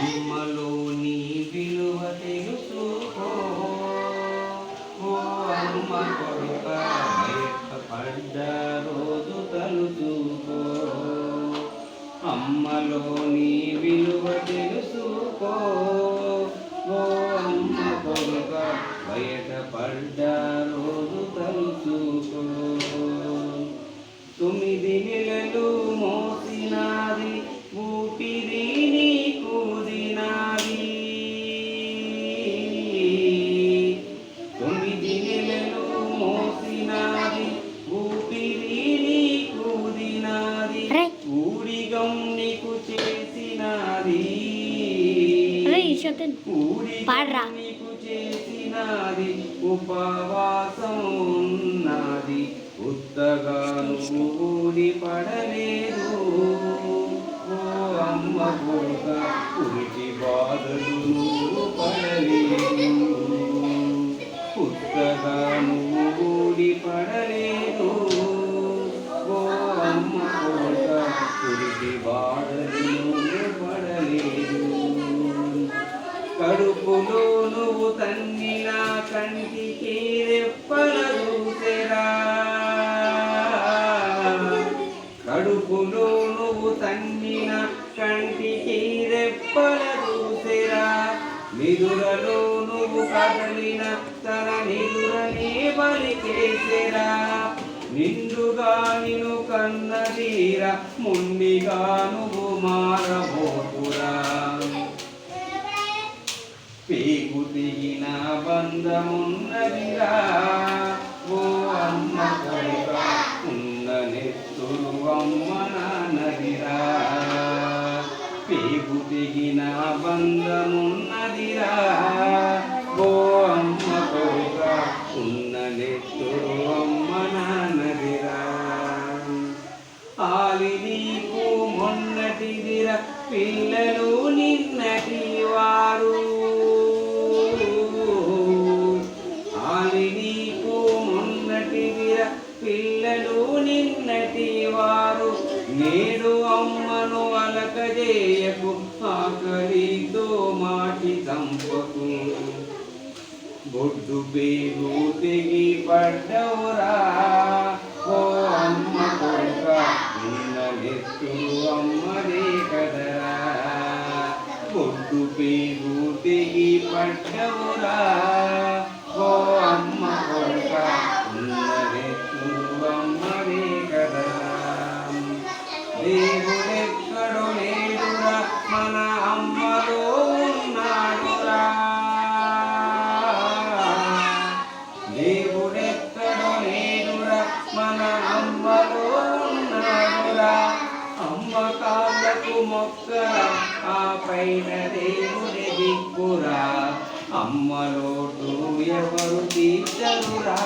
అమ్మలోని విలువ తెలుసుకో, ఓ అమ్మ కొడుక బయటపడ్డ రోజు తలుచుకో. అమ్మలోని విలువ తెలుసుకో, ఓ అమ్మ కొడుక బయటపడ్డ రోజు తలుచుకో. 9 నెలలు మోసినాది ఊపిరి నీకు దినాది. 9 నెలలు మోసినాది ఊపిరి నీకు దినాది. ఊడిగం నీకు చేసినాది, ఊడిగం నీకు చేసినాది. ఉపవాసం ఉన్నది ఉత్తగా నువ్వు ఊడి పడలేదు. ఓ అమ్మ కొడుక ఉరికి బాధలు నువ్వు పడలేదు. ఉత్తగా నువ్వు ఊడి పడలేదు. ఓ అమ్మ కొడుక ఉరికి బాధలు నువ్వు పడలేదు. కడుపులో నువ్వు తన్నిన కంటికి రెప్పల చూసెరా, కడుపులో నువ్వు తన్నిన కంటికి రెప్పల చూసెరా. నిదురలో నువ్వు కదలిన తన నిదురనే బలికేసెరా. నిండుగా నిన్ను కన్నదీరా, ముండిగా నువ్వు మారబోతురా. పేగు తెగిన బంధమున్నదిరా, ఓ అమ్మ కొడుక ఉన్న నెత్తురు అమ్మ నాన్నదిరా. పేగు తెగిన బంధమున్నదిరా, ఓ అమ్మ కొడుక ఉన్న నెత్తురు అమ్మ నాన్నదిరా. ఆలి నీకు మొన్నటిదిరా, పిల్లలు నిన్నటి వారు. నీకు మొన్నటిదిరా, పిల్లలు నిన్నటి వారు. నేడు అమ్మను అలకజేయకు, ఆకలితో మాటి చంపకు. బొడ్డు పేగు తెగి పడ్డవురా, ఓ అమ్మ కొడుక ఉన్న నెత్తురు అమ్మదే కదరా. బొడ్డు పేగు తెగి పడ్డవురా, ఓ అమ్మ కొడుక ఉన్న నెత్తురు అమ్మదే కదరా. దేవుడెక్కడో లేడురా, మన అమ్మలో ఉన్నాడురా. దేవుడెక్కడో లేడురా, మన అమ్మలో ఉన్నాడురా. అమ్మ కాళ్ళకు మొక్కరా, ఆ పైన దేవుడి దిక్కురా. అమ్మలోటు ఎవరు తీర్చరురా.